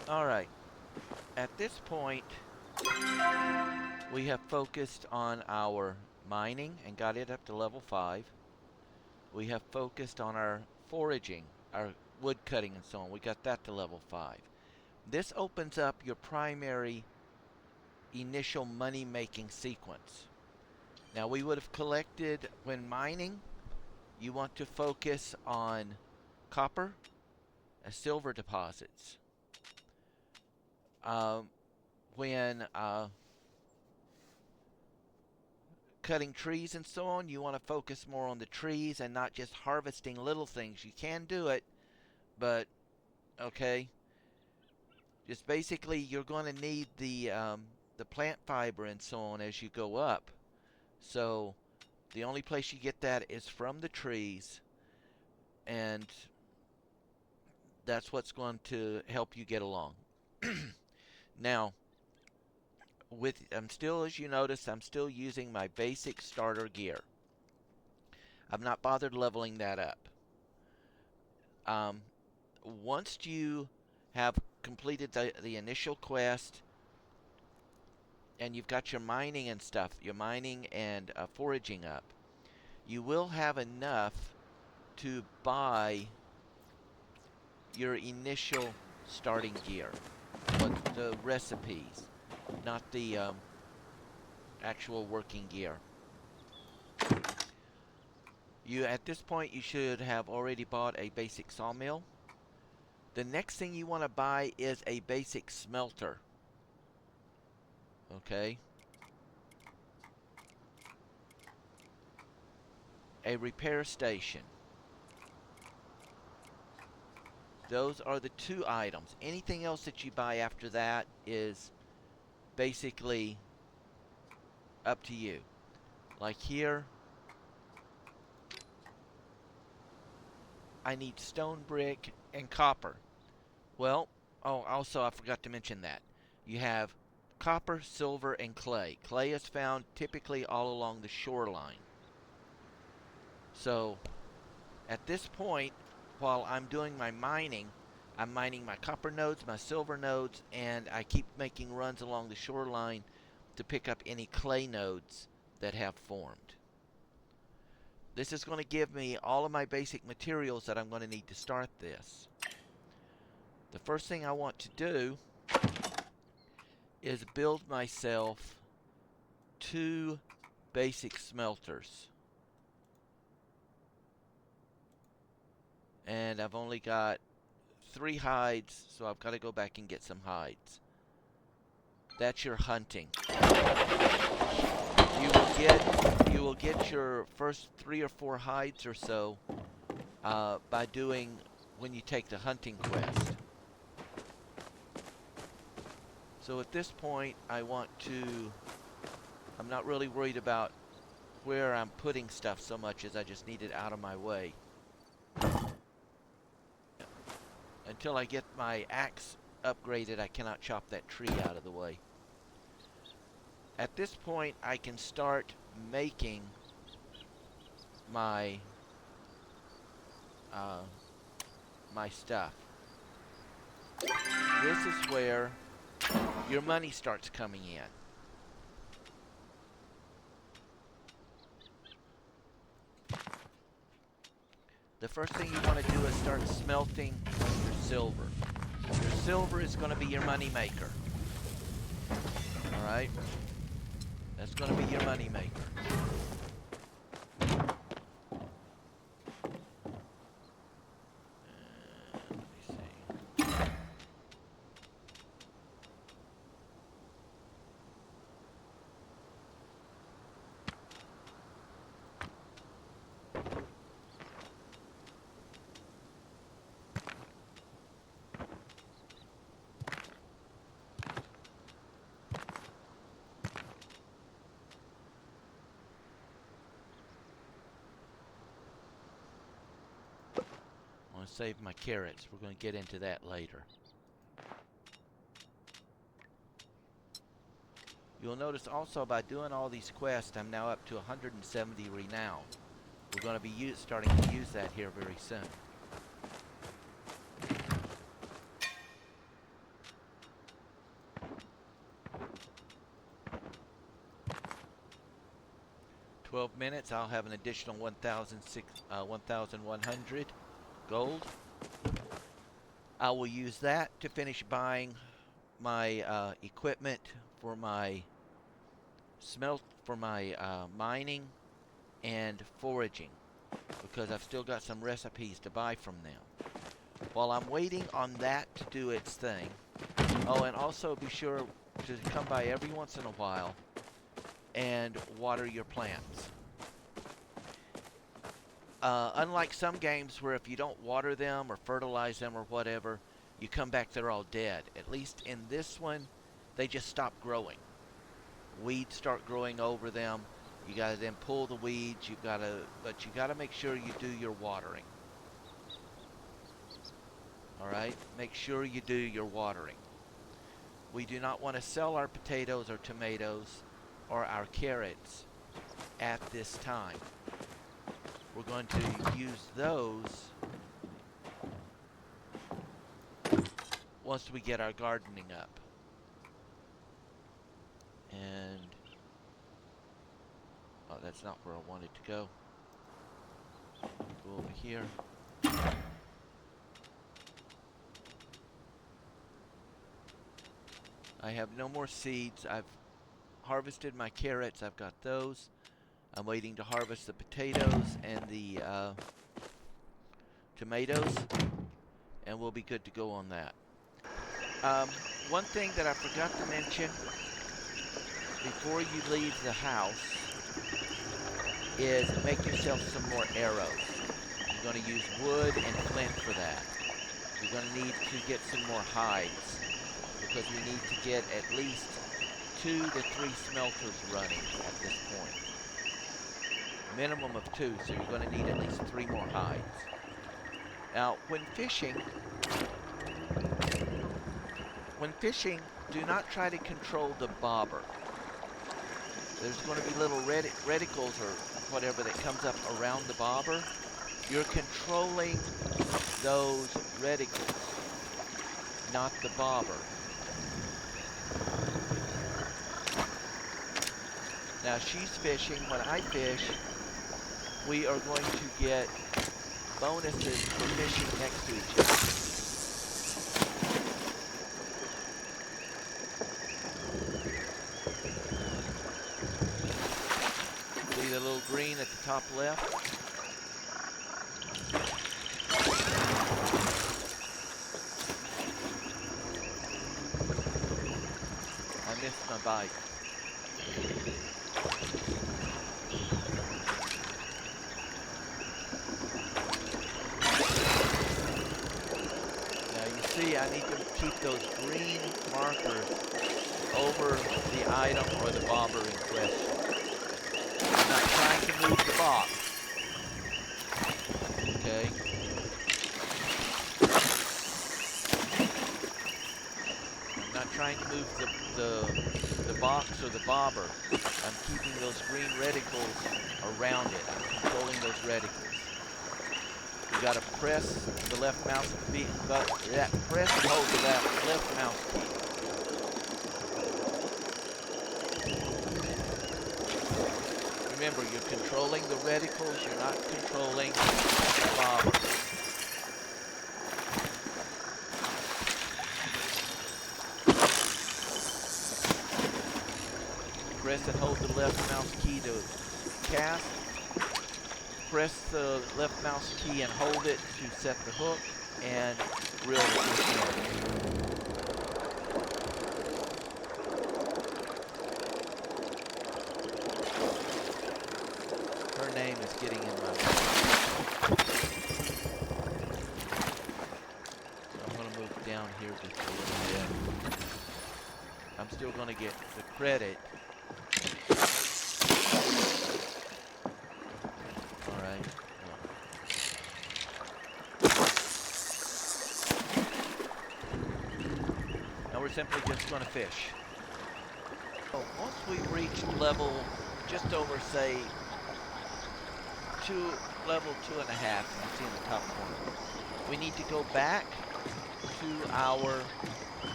Alright, at this point, we have focused on our mining and got it up to level 5. We have focused on our foraging, our wood cutting and so on. We got that to level 5. This opens up your primary initial money making sequence. Now we would have collected, when mining, you want to focus on copper and silver deposits. When cutting trees and so on, you want to focus more on the trees and not just harvesting little things. You can do it, but okay. Just basically, you're going to need the plant fiber and so on as you go up. So the only place you get that is from the trees, and that's what's going to help you get along. Now, I'm still, as you notice, I'm still using my basic starter gear. I've not bothered leveling that up. Once you have completed the initial quest and you've got your mining and stuff, your mining and foraging up, you will have enough to buy your initial starting gear, but the recipes, not the actual working gear. At this point, you should have already bought a basic sawmill. The next thing you want to buy is a basic smelter. Okay. A repair station. Those are the two items. Anything else that you buy after that is basically up to you. Like here, I need stone brick and copper. Well, oh, also I forgot to mention that. You have copper, silver, and clay. Clay is found typically all along the shoreline. So, at this point, while I'm doing my mining, I'm mining my copper nodes, my silver nodes, and I keep making runs along the shoreline to pick up any clay nodes that have formed. This is going to give me all of my basic materials that I'm going to need to start this. The first thing I want to do is build myself 2 basic smelters. And I've only got 3 hides, so I've got to go back and get some hides. That's your hunting. You will get your first 3 or 4 hides or so by doing when you take the hunting quest. So at this point, I'm not really worried about where I'm putting stuff so much as I just need it out of my way. Until I get my axe upgraded, I cannot chop that tree out of the way. At this point, I can start making my my stuff. This is where your money starts coming in. The first thing you want to do is start smelting your silver. Your silver is going to be your money maker. Alright? That's going to be your money maker. Let me see. I want to save my carrots. We're going to get into that later. You'll notice also by doing all these quests, I'm now up to 170 renown. We're going to be starting to use that here very soon. 12 minutes, I'll have an additional 1,100 gold. I will use that to finish buying my equipment for my mining and foraging, because I've still got some recipes to buy from them. While I'm waiting on that to do its thing, oh, and also be sure to come by every once in a while and water your plants. Unlike some games where if you don't water them or fertilize them or whatever, you come back, they're all dead. At least in this one, they just stop growing. Weeds start growing over them. You gotta then pull the weeds. But you gotta make sure you do your watering. All right, make sure you do your watering. We do not want to sell our potatoes or tomatoes or our carrots at this time. We're going to use those once we get our gardening up. And oh, that's not where I wanted to go. Go over here. I have no more seeds. I've harvested my carrots. I've got those. I'm waiting to harvest the potatoes and the tomatoes, and we'll be good to go on that. One thing that I forgot to mention before you leave the house is make yourself some more arrows. You're going to use wood and flint for that. You're going to need to get some more hides, because we need to get at least 2 to 3 smelters running at this point. Minimum of 2, so you're going to need at least 3 more hides. Now, when fishing, do not try to control the bobber. There's going to be little reticles or whatever that comes up around the bobber. You're controlling those reticles, not the bobber. Now she's fishing. When I fish, we are going to get bonuses for fishing next to each other. See the little green at the top left? I missed my bite. I need to keep those green markers over the item or the bobber in question. I'm not trying to move the box. Okay? I'm not trying to move the box or the bobber. I'm keeping those green reticles around it. I'm controlling those reticles. You gotta press the left mouse button. Press and hold the left mouse key. Remember, you're controlling the reticles. You're not controlling the bobber. Press and hold the left mouse key to cast. Press the left mouse key and hold it to set the hook and reel the fish in. Her name is getting in my way. So I'm going to move down here just a little bit. I'm still going to get the credit. Simply just going to fish. So once we've reached level just over, say, level 2.5, you see in the top corner, we need to go back to our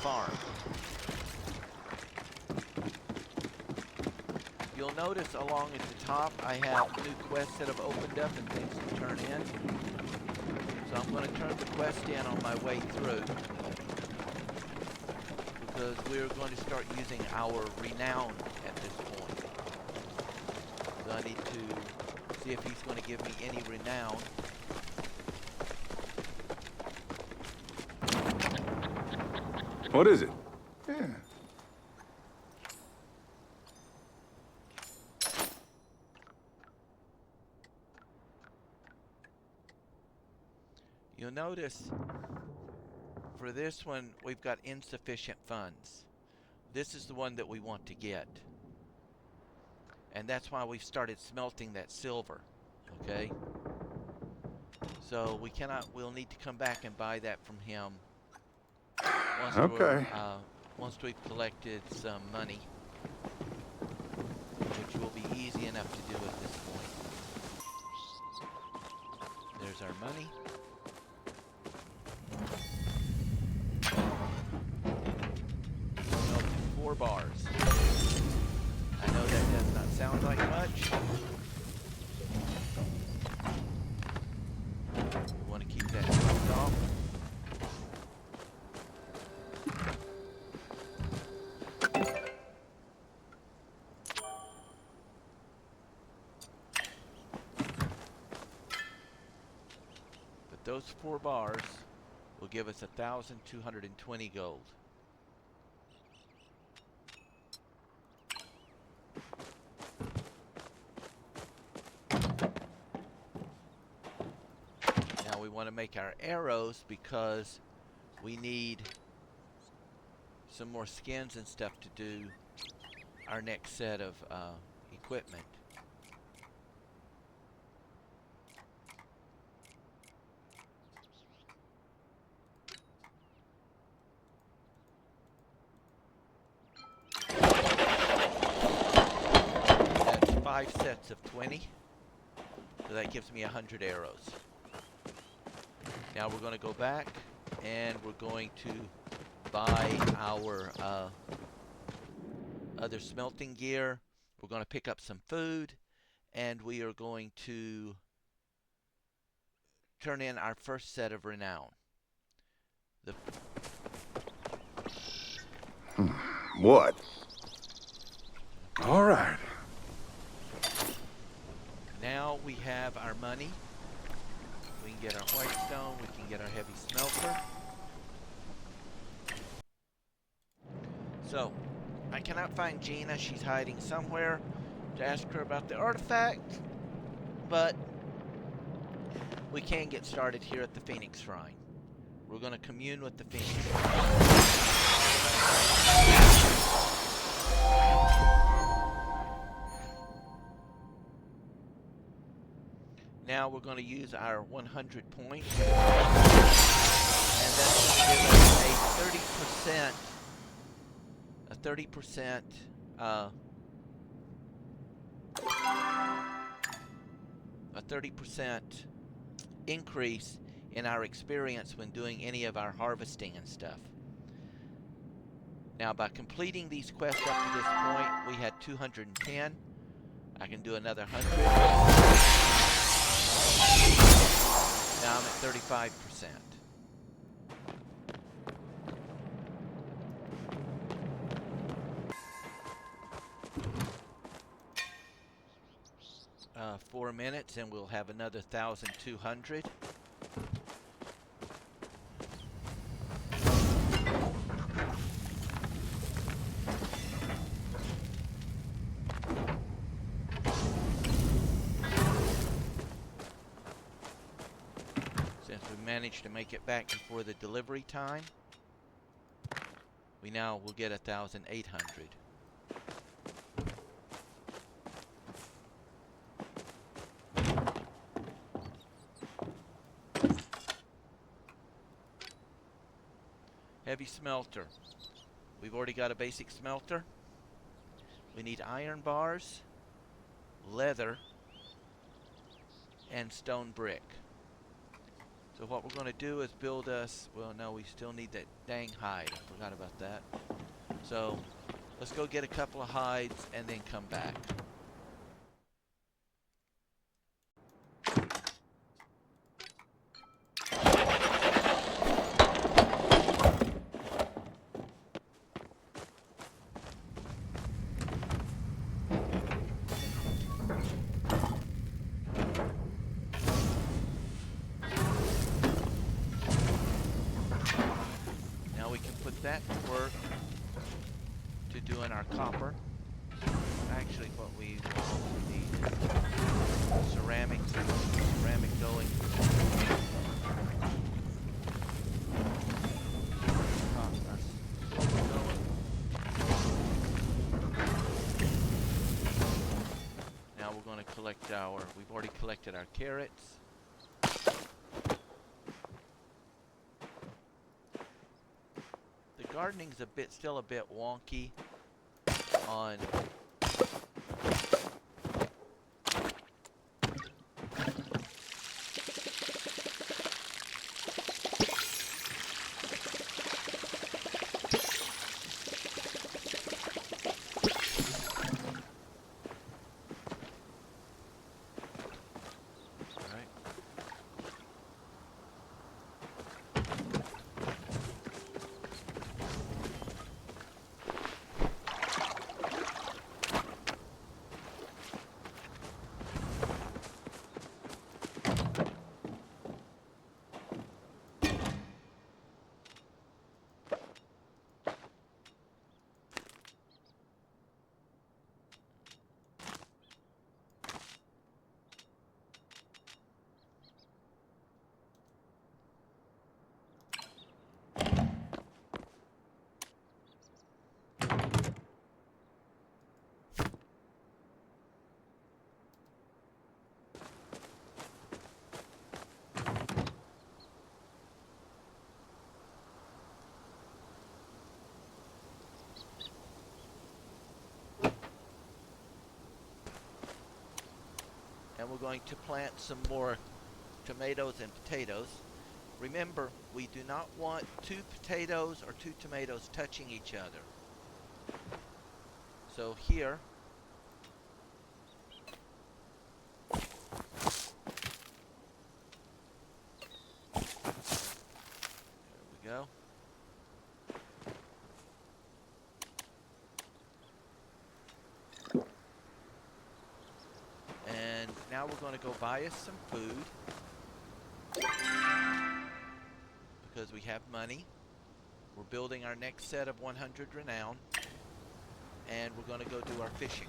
farm. you'll notice along at the top I have new quests that have opened up and things to turn in. So I'm going to turn the quest in on my way through, because we're going to start using our renown at this point. So I need to see if he's going to give me any renown. What is it? Yeah. You'll notice for this one we've got insufficient funds. This is the one that we want to get. And that's why we've started smelting that silver. Okay? So we'll need to come back and buy that from him once we've collected some money, which will be easy enough to do at this point. There's our money. Melted 4 bars. I know that does not sound like much. We want to keep that topped off. But those 4 bars will give us 1,220 gold. Now we want to make our arrows because we need some more skins and stuff to do our next set of equipment. That's 5 sets of 20, so that gives me 100 arrows. Now we're going to go back and we're going to buy our other smelting gear. We're going to pick up some food, and we are going to turn in our first set of renown. What? All right. Now we have our money. We can get our whitestone, we can get our heavy smelter. So, I cannot find Gina. She's hiding somewhere to ask her about the artifact, but we can get started here at the Phoenix Shrine. We're going to commune with the Phoenix Shrine. Now we're going to use our 100 points, and that's going to give us a 30% increase in our experience when doing any of our harvesting and stuff. Now, by completing these quests up to this point, we had 210. I can do another 100. Now I'm at 35%. 4 minutes and we'll have another 1,200. Since we managed to make it back before the delivery time, we now will get 1,800. Heavy smelter. We've already got a basic smelter. We need iron bars, leather, and stone brick. So what we're going to do is build us, well no, we still need that dang hide. I forgot about that. So let's go get a couple of hides and then come back. put that to work to doing our copper. Actually, what we will also need is ceramics. Ceramic going. Now we're going to collect our. We've already collected our carrots. The gardening's still a bit wonky on and we're going to plant some more tomatoes and potatoes. Remember, we do not want 2 potatoes or 2 tomatoes touching each other. So here, there we go. And now we're going to go buy us some food because we have money. We're building our next set of 100 renown, and we're going to go do our fishing.